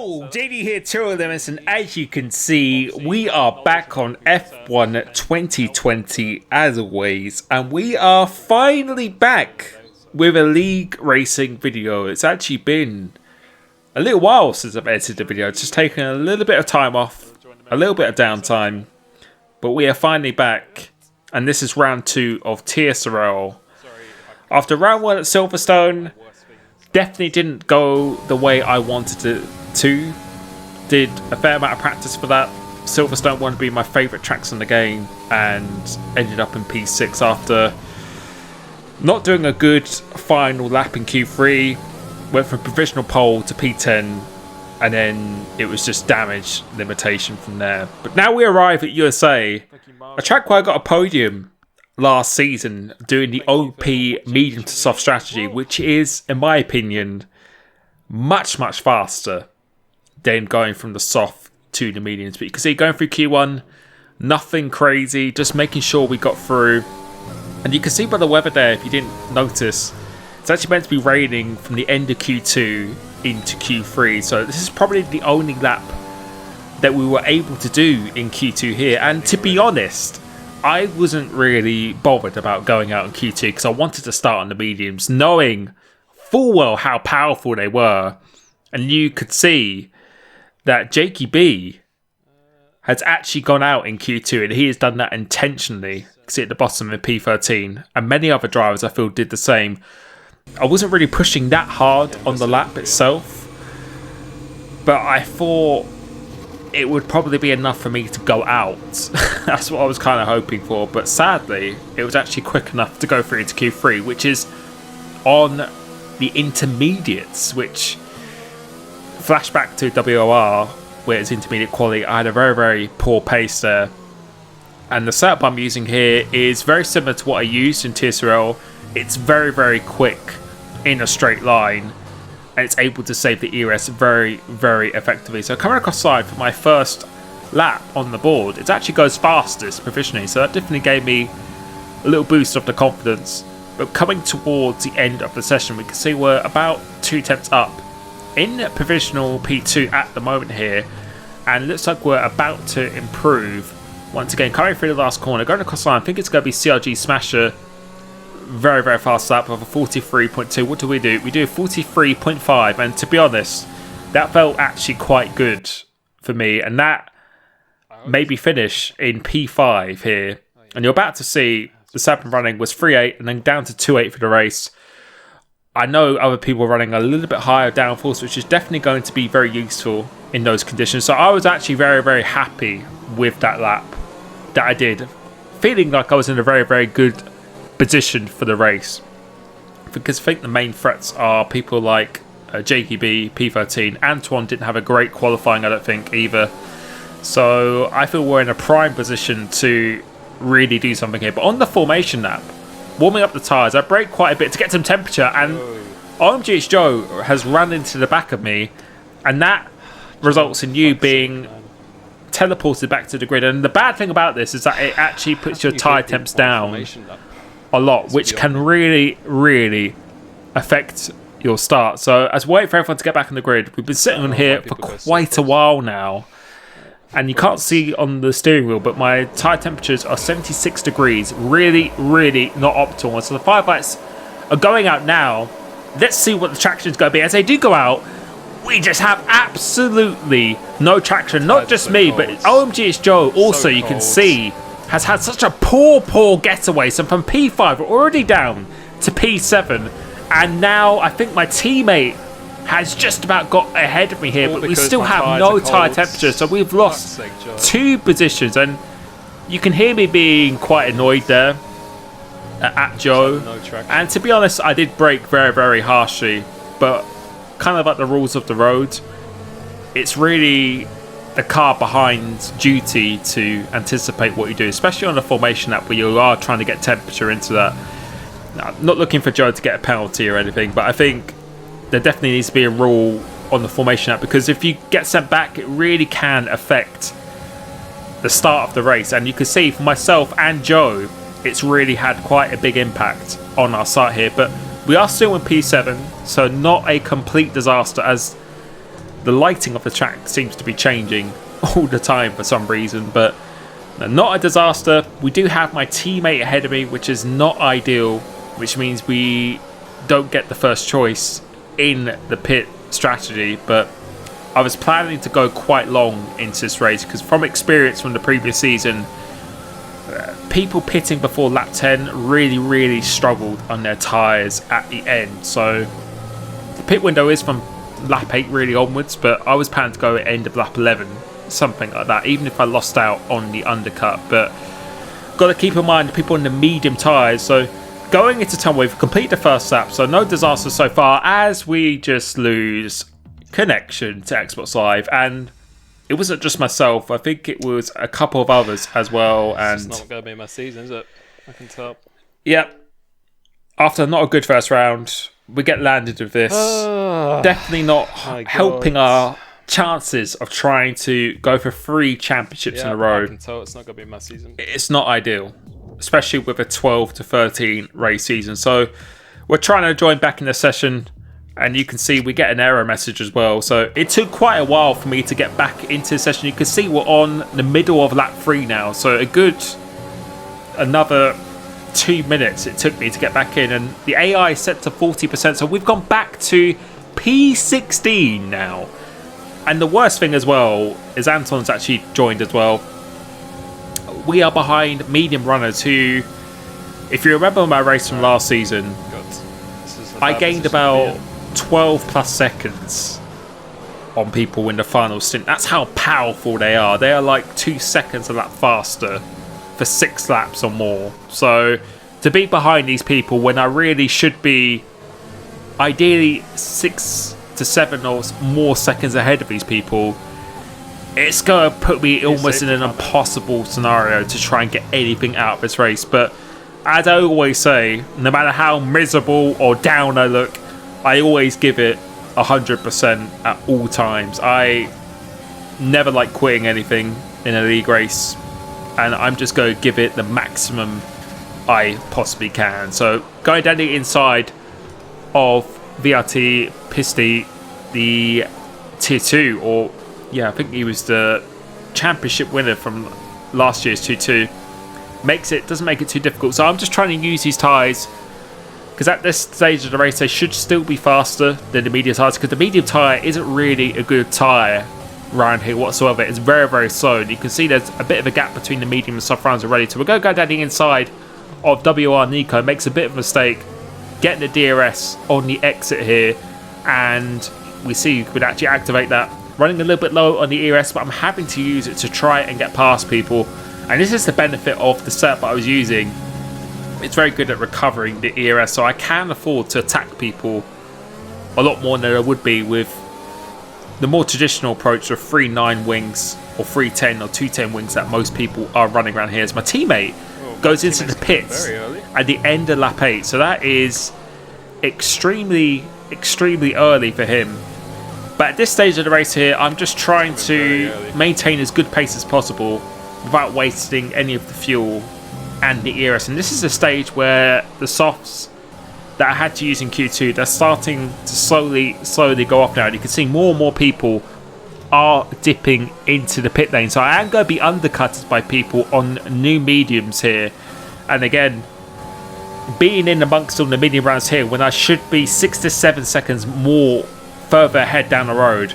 Yo, JD here, Limits, and as you can see, we are back on F1 2020 as always, and we are finally back with a league racing video. It's actually been a little while since I've edited the video. It's just taken a little bit of time off, a little bit of downtime, but we are finally back, and this is round 2 of TSRL. After round 1 at Silverstone, definitely didn't go the way I wanted it to. Did a fair amount of practice for that. Silverstone wanted to be my favourite tracks in the game and ended up in P6 after not doing a good final lap in Q3. Went from provisional pole to P10 and then it was just damage limitation from there. But now we arrive at USA, a track where I got a podium last season doing the OP medium to soft strategy, which is, in my opinion, much faster than going from the soft to the mediums. But you can see going through Q1, nothing crazy, just making sure we got through. And you can see by the weather there, if you didn't notice, it's actually meant to be raining from the end of Q2 into Q3. So this is probably the only lap that we were able to do in Q2 here. And to be honest, I wasn't really bothered about going out in Q2 because I wanted to start on the mediums, knowing full well how powerful they were. And you could see that Jakey B has actually gone out in Q2, and he has done that intentionally. You can see at the bottom of P13, and many other drivers I feel did the same. I wasn't really pushing that hard on the lap itself, but I thought it would probably be enough for me to go out. That's what I was kind of hoping for, but sadly it was actually quick enough to go through into Q3, which is on the intermediates, which flashback to WOR where it's intermediate quality. I had a very poor pace there, and the setup I'm using here is very similar to what I used in TSRL. It's very quick in a straight line, and it's able to save the ERS very effectively. So coming across side for my first lap on the board, it actually goes fastest provisionally, so that definitely gave me a little boost of the confidence. But coming towards the end of the session, we can see we're about 2 tenths up in provisional P2 at the moment here, and it looks like we're about to improve once again. Coming through the last corner, going across the line, I think it's going to be CRG Smasher. Very fast lap of a 43.2. What do? We do a 43.5, and to be honest, that felt actually quite good for me, and that made me finish in P5 here. And you're about to see the setup running was 3.8 and then down to 2.8 for the race. I know other people are running a little bit higher downforce, which is definitely going to be very useful in those conditions. So I was actually very happy with that lap that I did, feeling like I was in a very good position for the race, because I think the main threats are people like JKB, P13. Antoine didn't have a great qualifying, I don't think, either. So I feel we're in a prime position to really do something here. But on the formation lap, warming up the tyres, I braked quite a bit to get some temperature, and OMGH Joe has run into the back of me, and that results in you being teleported back to the grid. And the bad thing about this is that it actually puts your tyre temps down a lot, which can really affect your start. So as we wait for everyone to get back on the grid, we've been sitting on here for quite a while now, and you can't see on the steering wheel, but my tyre temperatures are 76 degrees, really not optimal. So the fire lights are going out now. Let's see what the traction is going to be. As they do go out, we just have absolutely no traction. Not just me, but OMGH Joe also, you can see, has had such a poor getaway. So from P5, we're already down to P7. And now I think my teammate has just about got ahead of me here, but we still have no tyre temperature. So we've lost 2 positions. And you can hear me being quite annoyed there at Joe. And to be honest, I did brake very harshly. But kind of like the rules of the road, it's really the car behind's duty to anticipate what you do, especially on a formation lap where you are trying to get temperature into that. Now, I'm not looking for Joe to get a penalty or anything, but I think there definitely needs to be a rule on the formation lap, because if you get sent back, it really can affect the start of the race. And you can see for myself and Joe, it's really had quite a big impact on our start here. But we are still in P7, so not a complete disaster, as the lighting of the track seems to be changing all the time for some reason, but not a disaster. We do have my teammate ahead of me, which is not ideal, which means we don't get the first choice in the pit strategy, but I was planning to go quite long into this race because from experience from the previous season, people pitting before lap 10 really struggled on their tyres at the end. So the pit window is from lap 8 really onwards, but I was planning to go at end of lap 11, something like that, even if I lost out on the undercut. But got to keep in mind the people in the medium tyres. So going into turn, we've completed the first lap, so no disaster so far, as we just lose connection to Xbox Live. And it wasn't just myself, I think it was a couple of others as well. And it's not going to be my season, is it? I can tell. Yep. After not a good first round, we get landed with this. Definitely not helping our chances of trying to go for 3 championships in a row. I can tell it's not going to be my season. It's not ideal, especially with a 12 to 13 race season. So we're trying to join back in the session, and you can see we get an error message as well. So it took quite a while for me to get back into the session. You can see we're on the middle of lap 3 now, so a good another 2 minutes it took me to get back in, and the AI is set to 40%, so we've gone back to P16 now. And the worst thing as well is Anton's actually joined as well. We are behind medium runners who, if you remember my race from last season, I gained about 12 plus seconds on people in the final stint. That's how powerful they are. They are like 2 seconds a lap faster for 6 laps or more. So to be behind these people when I really should be ideally 6 to 7 or more seconds ahead of these people, it's going to put me almost in an impossible scenario to try and get anything out of this race. But as I always say, no matter how miserable or down I look, I always give it 100% at all times. I never like quitting anything in a league race, and I'm just going to give it the maximum I possibly can. So going down the inside of VRT Pisti, the tier 2, or yeah, I think he was the championship winner from last year's 2-2, doesn't make it too difficult. So I'm just trying to use these tyres, because at this stage of the race they should still be faster than the medium tyres, because the medium tyre isn't really a good tyre around here whatsoever. It's very slow, and you can see there's a bit of a gap between the medium and soft rounds already. So we're going to go down the inside of WR Nico, makes a bit of a mistake getting the DRS on the exit here, and we see you could actually activate that, running a little bit low on the ERS, but I'm having to use it to try and get past people. And this is the benefit of the setup I was using. It's very good at recovering the ERS, so I can afford to attack people a lot more than I would be with the more traditional approach of 3.9 wings or 3.10 or 2.10 wings that most people are running around here. As my teammate goes into the pits at the end of lap 8, so that is extremely early for him. But at this stage of the race here, I'm just trying to maintain as good pace as possible without wasting any of the fuel and the ERS. And this is a stage where the softs that I had to use in Q2, they're starting to slowly go off now. And you can see more and more people are dipping into the pit lane. So I am going to be undercutted by people on new mediums here. And again, being in amongst all the medium rounds here when I should be 6 to 7 seconds more further ahead down the road,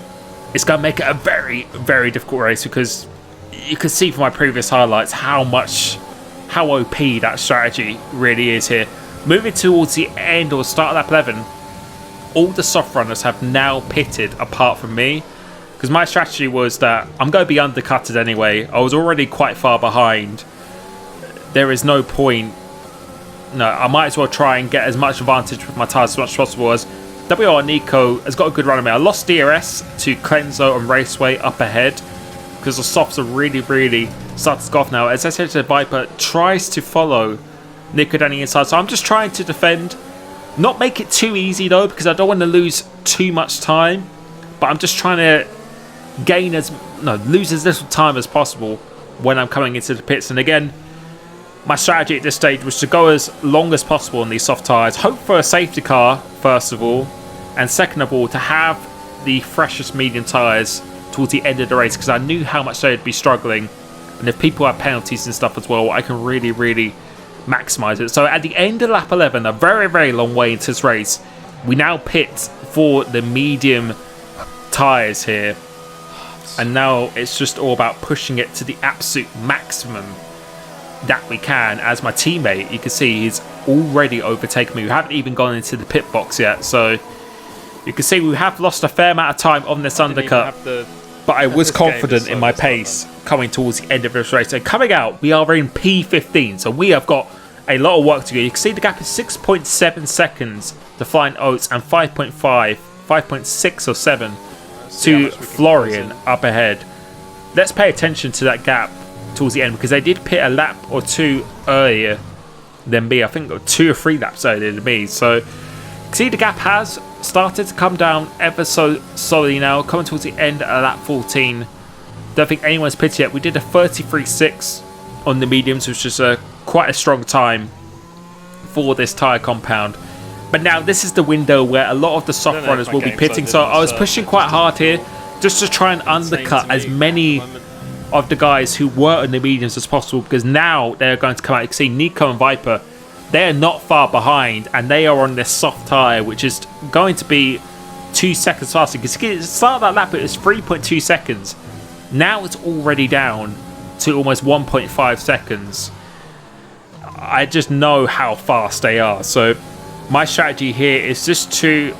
it's going to make it a very difficult race, because you can see from my previous highlights how OP that strategy really is here. Moving towards the end or start of lap 11, all the soft runners have now pitted apart from me, because my strategy was that I'm going to be undercutted anyway. I was already quite far behind. There is no point. No, I might as well try and get as much advantage with my tyres as much as possible. As WR Nico has got a good run on me. I lost DRS to Cleanso and Raceway up ahead, because the softs are really starting to go off now. As I said, Viper tries to follow Nico down the inside, so I'm just trying to defend. Not make it too easy though, because I don't want to lose too much time, but I'm just trying to lose as little time as possible when I'm coming into the pits. And again, my strategy at this stage was to go as long as possible on these soft tyres, hope for a safety car first of all, and second of all to have the freshest medium tyres towards the end of the race because I knew how much they'd be struggling. And if people have penalties and stuff as well, I can really, really maximise it. So at the end of lap 11, a very, very long way into this race, we now pit for the medium tyres here. And now it's just all about pushing it to the absolute maximum that we can. As my teammate, you can see he's already overtaken me. We haven't even gone into the pit box yet. So you can see we have lost a fair amount of time on this undercut. But I was confident in my pace coming towards the end of this race. And coming out, we are in P15. So we have got a lot of work to do. You can see the gap is 6.7 seconds to Flying Oats and 5.6 or 7 to Florian up ahead. Let's pay attention to that gap towards the end because they did pit a lap or two earlier than me. I think 2 or 3 laps earlier than me. So see the gap has started to come down ever so slowly now, coming towards the end of lap 14. Don't think anyone's pitted yet. We did a 33.6 on the mediums, which is quite a strong time for this tyre compound. But now this is the window where a lot of the soft runners will be pitting. So I was pushing quite hard here just to try and undercut as many of the guys who were in the mediums as possible, because now they're going to come out. You can see Nico and Viper, they are not far behind, and they are on this soft tyre, which is going to be 2 seconds faster. Because at the start of that lap, it was 3.2 seconds. Now it's already down to almost 1.5 seconds. I just know how fast they are. So my strategy here is just to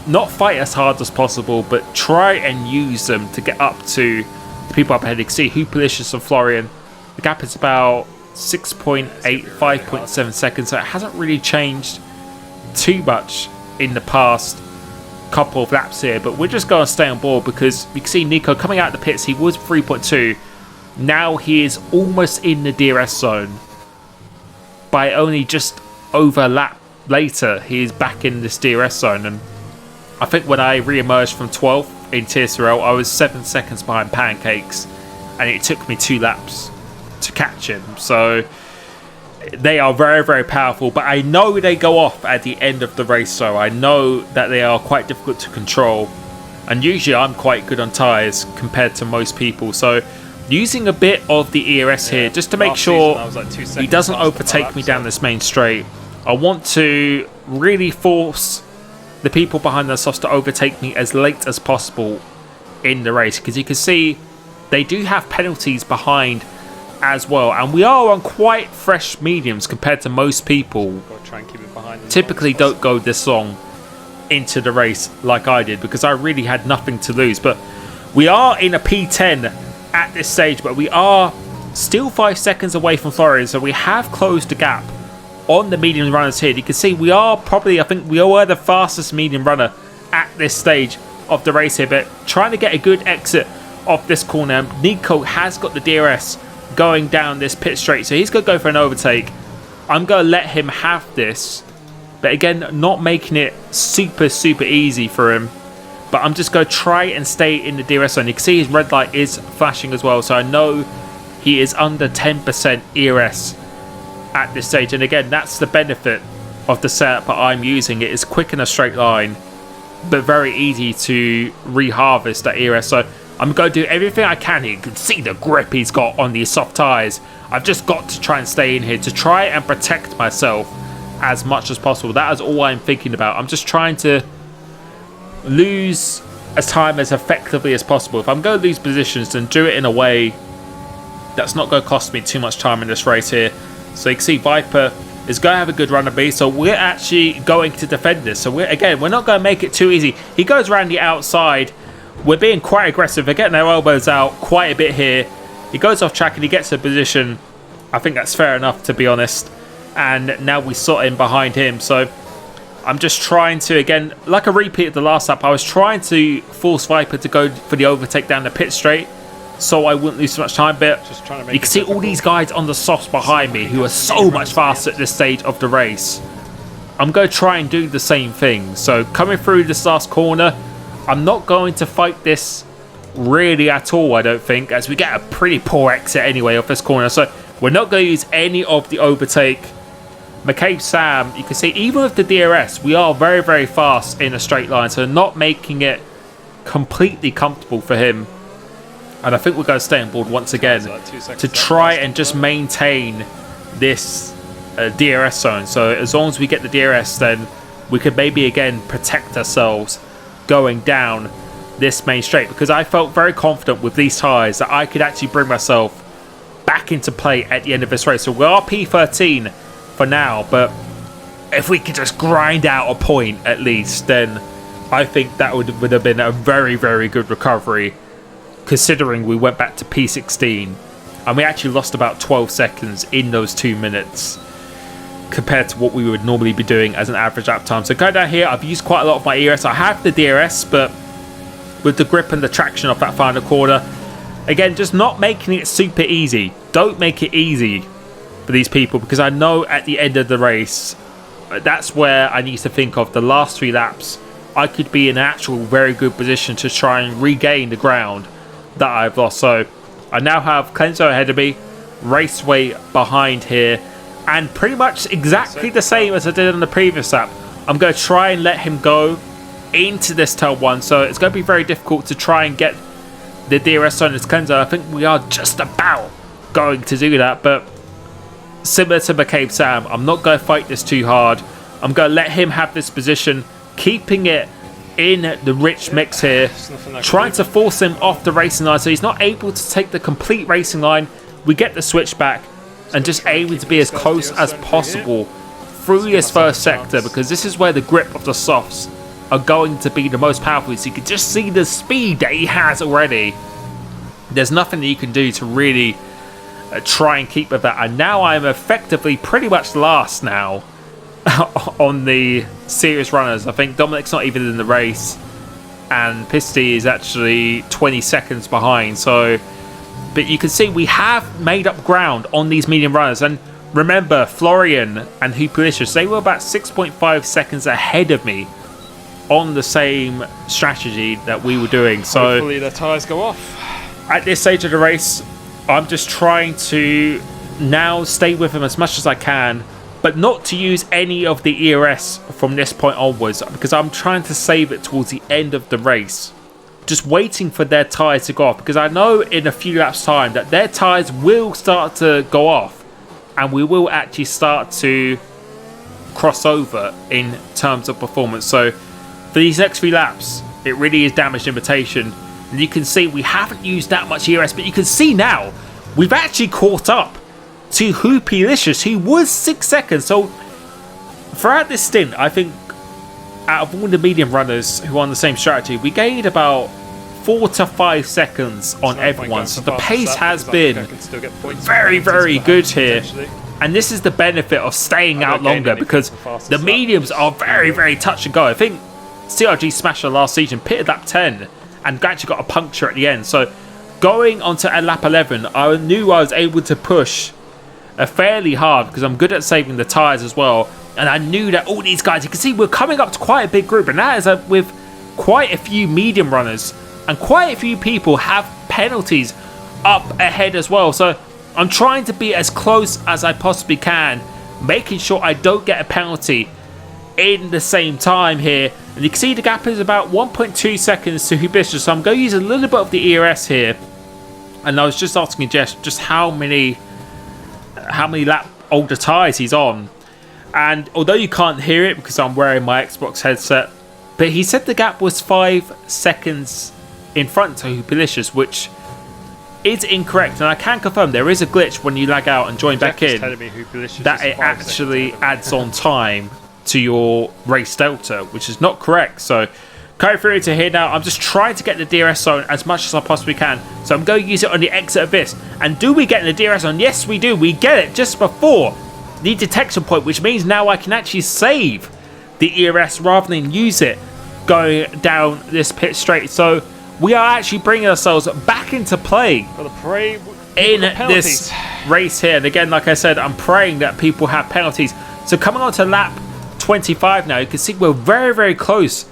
not fight as hard as possible, but try and use them to get up to the people up ahead. You can see Hoopalicious and Florian. The gap is about 6.8, 5.7 seconds. So it hasn't really changed too much in the past couple of laps here. But we're just going to stay on board because you can see Nico coming out of the pits. He was 3.2. Now he is almost in the DRS zone. By only just over a lap later, he is back in this DRS zone. And I think when I re-emerged from 12th in Tier 3, I was 7 seconds behind Pancakes, and it took me 2 laps to catch him. So they are very, very powerful, but I know they go off at the end of the race, so I know that they are quite difficult to control. And usually I'm quite good on tyres compared to most people, so using a bit of the ERS here just to make sure he doesn't overtake me down this main straight. I want to really force the people behind the softs to overtake me as late as possible in the race, because you can see they do have penalties behind as well, and we are on quite fresh mediums compared to most people. Try and keep it behind typically don't go this long into the race like I did, because I really had nothing to lose. But we are in a P10 at this stage, but we are still 5 seconds away from Florian, so we have closed the gap on the medium runners here. You can see we are probably, I think we were the fastest medium runner at this stage of the race here, but trying to get a good exit off this corner. Nico has got the DRS going down this pit straight, so he's going to go for an overtake. I'm going to let him have this, but again, not making it super easy for him. But I'm just going to try and stay in the DRS zone. You can see his red light is flashing as well, so I know he is under 10% ERS at this stage. And again, that's the benefit of the setup that I'm using. It is quick in a straight line, but very easy to reharvest that ERS. So I'm going to do everything I can here. You can see the grip he's got on these soft tyres. I've just got to try and stay in here to try and protect myself as much as possible. That is all I'm thinking about. I'm just trying to lose as time as effectively as possible. If I'm going to lose positions, then do it in a way that's not going to cost me too much time in this race here. So you can see Viper is going to have a good run of B, so we're actually going to defend this. So we're not going to make it too easy. He goes around the outside. We're being quite aggressive. We're getting our elbows out quite a bit here. He goes off track and he gets a position. I think that's fair enough, to be honest. And now we sort in behind him. So I'm just trying to, again, like a repeat of the last lap, I was trying to force Viper to go for the overtake down the pit straight so I wouldn't lose so much time. But just trying to make you can see all these guys on the softs behind me who are so much faster at this stage of the race. I'm going to try and do the same thing. So coming through this last corner, I'm not going to fight this really at all, I don't think, as we get a pretty poor exit anyway off this corner. So we're not going to use any of the overtake. McCabe Sam, you can see even with the DRS, we are very fast in a straight line, so not making it completely comfortable for him. And I think we're going to stay on board once again to try and just maintain this DRS zone. So as long as we get the DRS, then we could maybe again protect ourselves going down this main straight, because I felt very confident with these tyres that I could actually bring myself back into play at the end of this race. So we are P13 for now, but if we could just grind out a point at least, then I think that would have been a very, very good recovery, considering we went back to P16 and we actually lost about 12 seconds in those 2 minutes compared to what we would normally be doing as an average lap time. So going down here, I've used quite a lot of my ERS. I have the DRS, but with the grip and the traction of that final corner, again, just not making it super easy. Don't make it easy for these people, because I know at the end of the race, that's where I need to think of the last 3 laps. I could be in an actual very good position to try and regain the ground that I've lost. So I now have Clenzo ahead of me, Raceway behind here, and pretty much exactly the same as I did on the previous lap. I'm going to try and let him go into this tail 1, so it's going to be very difficult to try and get the DRS zone as Clenzo. I think we are just about going to do that, but similar to McCabe Sam, I'm not going to fight this too hard. I'm going to let him have this position, keeping it in the rich mix here, trying to force him off the racing line so he's not able to take the complete racing line. We get the switch back and just aiming to be as close as possible through this first sector, because this is where the grip of the softs are going to be the most powerful. So you can just see the speed that he has already. There's nothing that you can do to really try and keep with that. And now I'm effectively pretty much last now on the serious runners. I think Dominic's not even in the race, and Pisty is actually 20 seconds behind. So, but you can see we have made up ground on these medium runners. And remember, Florian and Hupalicious, they were about 6.5 seconds ahead of me on the same strategy that we were doing. So hopefully the tyres go off. At this stage of the race, I'm just trying to now stay with him as much as I can, but not to use any of the ERS from this point onwards, because I'm trying to save it towards the end of the race. Just waiting for their tyres to go off, because I know in a few laps time that their tyres will start to go off and we will actually start to cross over in terms of performance. So for these next 3 laps, it really is damaged imitation. And you can see we haven't used that much ERS, but you can see now we've actually caught up to Hoopylicious, who was 6 seconds. So throughout this stint, I think out of all the medium runners who are on the same strategy, we gained about 4 to 5 seconds on everyone. So the pace has been very, very good here. And this is the benefit of staying out longer, because the mediums are very, very touch and go. I think CRG Smasher last season pitted lap 10 and actually got a puncture at the end. So going onto lap 11, I knew I was able to push fairly hard, because I'm good at saving the tyres as well. And I knew that all these guys, you can see we're coming up to quite a big group, and that is with quite a few medium runners, and quite a few people have penalties up ahead as well. So I'm trying to be as close as I possibly can, making sure I don't get a penalty in the same time here. And you can see the gap is about 1.2 seconds to Hubiscus, so I'm going to use a little bit of the ERS here. And I was just asking Jess just how many lap older tyres he's on. And although you can't hear it because I'm wearing my Xbox headset, but he said the gap was 5 seconds in front to Hupalicious, which is incorrect. And I can confirm there is a glitch when you lag out and join back in, that it actually adds on time to your race delta, which is not correct. So going through to here now, I'm just trying to get the DRS zone as much as I possibly can. So I'm going to use it on the exit of this. And do we get the DRS zone? Yes, we do. We get it just before the detection point, which means now I can actually save the ERS rather than use it going down this pit straight. So we are actually bringing ourselves back into play in this race here. And again, like I said, I'm praying that people have penalties. So coming on to lap 25 now, you can see we're very, very close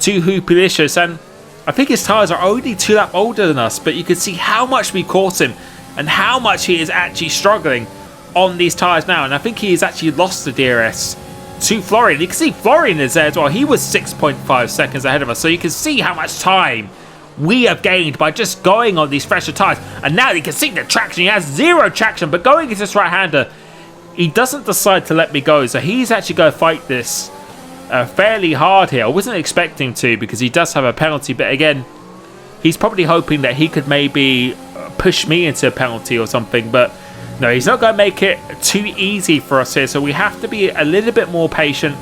to Hoopalicious, and I think his tyres are only 2 laps older than us, but you can see how much we caught him and how much he is actually struggling on these tyres now. And I think he has actually lost the DRS to Florian. You can see Florian is there as well. He was 6.5 seconds ahead of us, so you can see how much time we have gained by just going on these fresher tyres. And now you can see the traction. He has 0 traction, but going into this right-hander, he doesn't decide to let me go. So he's actually going to fight this fairly hard here. I wasn't expecting to because he does have a penalty. But again, he's probably hoping that he could maybe push me into a penalty or something. But no, he's not going to make it too easy for us here. So we have to be a little bit more patient.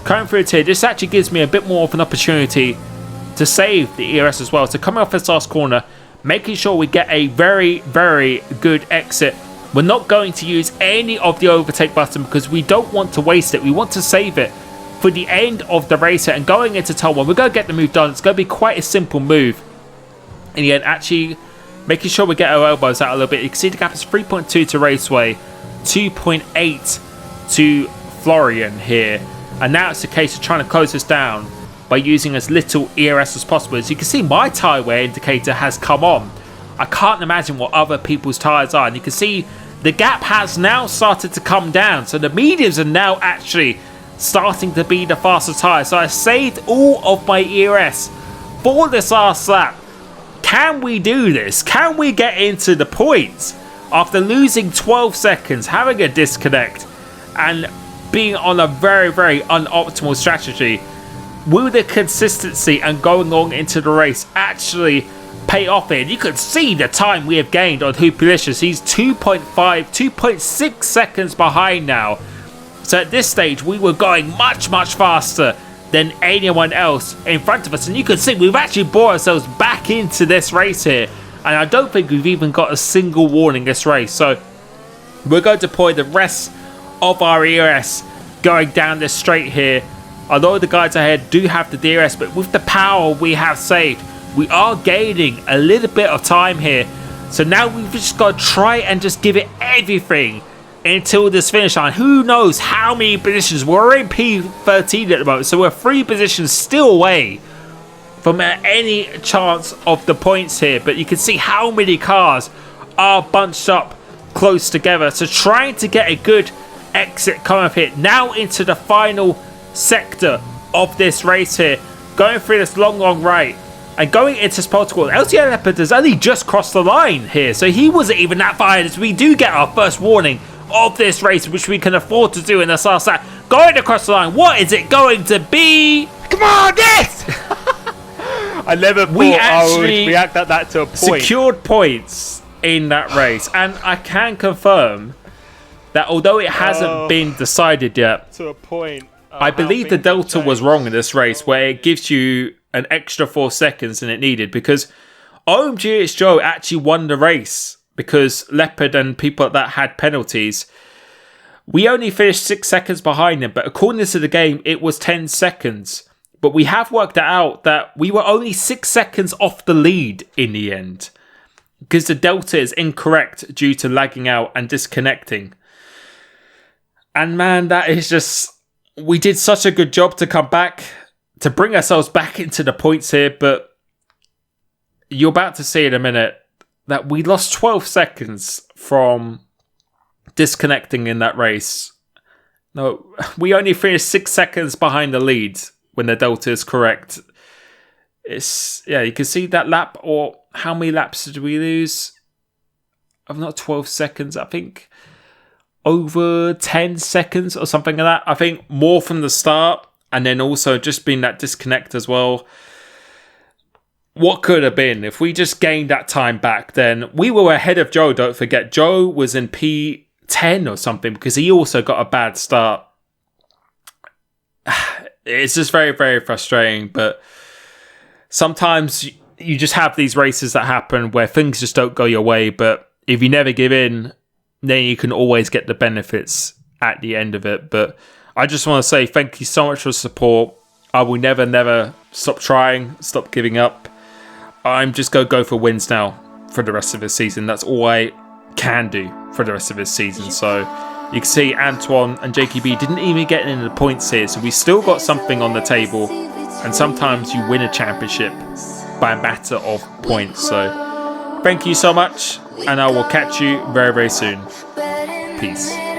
Coming through here, this actually gives me a bit more of an opportunity to save the ERS as well. So coming off this last corner, making sure we get a very, very good exit. We're not going to use any of the overtake button because we don't want to waste it. We want to save it for the end of the race here. And going into turn 1, we're going to get the move done. It's going to be quite a simple move. In the end, actually making sure we get our elbows out a little bit. You can see the gap is 3.2 to Raceway, 2.8 to Florian here. And now it's a case of trying to close this down by using as little ERS as possible. As you can see, my tyre wear indicator has come on. I can't imagine what other people's tyres are. And you can see the gap has now started to come down. So the mediums are now actually starting to be the faster tyres. So I saved all of my ERS for this last lap. Can we do this? Can we get into the points after losing 12 seconds, having a disconnect, and being on a very, very unoptimal strategy? Will the consistency and going on into the race actually pay off here? You can see the time we have gained on Hoopalicious. He's 2.6 seconds behind now. So at this stage, we were going much, much faster than anyone else in front of us. And you can see we've actually brought ourselves back into this race here. And I don't think we've even got a single warning this race. So we're going to deploy the rest of our ERS going down this straight here. Although the guys ahead do have the DRS, but with the power we have saved, we are gaining a little bit of time here. So now we've just got to try and just give it everything until this finish line. Who knows how many positions? We're in P13 at the moment, so we're 3 positions still away from any chance of the points here. But you can see how many cars are bunched up close together. So trying to get a good exit coming up here. Now into the final sector of this race here. Going through this long right. And going into this protocol, LCA Leopard has only just crossed the line here. So he wasn't even that far ahead. As we do get our first warning of this race, which we can afford to do in this last lap. Going across the line, what is it going to be? Come on, yes! I never thought I would react at that to a point. Secured points in that race. And I can confirm that although it hasn't been decided yet, to a point, I believe the Delta was wrong in this race, where it gives you an extra 4 seconds than it needed, because OMGH Joe actually won the race because Leopard and people like that had penalties. We only finished 6 seconds behind them, but according to the game, it was 10 seconds. But we have worked it out that we were only 6 seconds off the lead in the end, because the Delta is incorrect due to lagging out and disconnecting. And man, that is just... We did such a good job to come back, to bring ourselves back into the points here, but you're about to see in a minute that we lost 12 seconds from disconnecting in that race. No, we only finished 6 seconds behind the lead when the Delta is correct. It's, yeah, you can see that lap, or how many laps did we lose? Of not 12 seconds, I think over 10 seconds or something like that. I think more from the start, and then also just being that disconnect as well. What could have been if we just gained that time back? Then we were ahead of Joe. Don't forget, Joe was in P10 or something because he also got a bad start. It's just very, very frustrating. But sometimes you just have these races that happen where things just don't go your way. But if you never give in, then you can always get the benefits at the end of it. But I just want to say thank you so much for the support. I will never, never stop trying, stop giving up. I'm just going to go for wins now for the rest of this season. That's all I can do for the rest of this season. So you can see Antoine and JKB didn't even get into the points here. So we still got something on the table. And sometimes you win a championship by a matter of points. So thank you so much. And I will catch you very, very soon. Peace.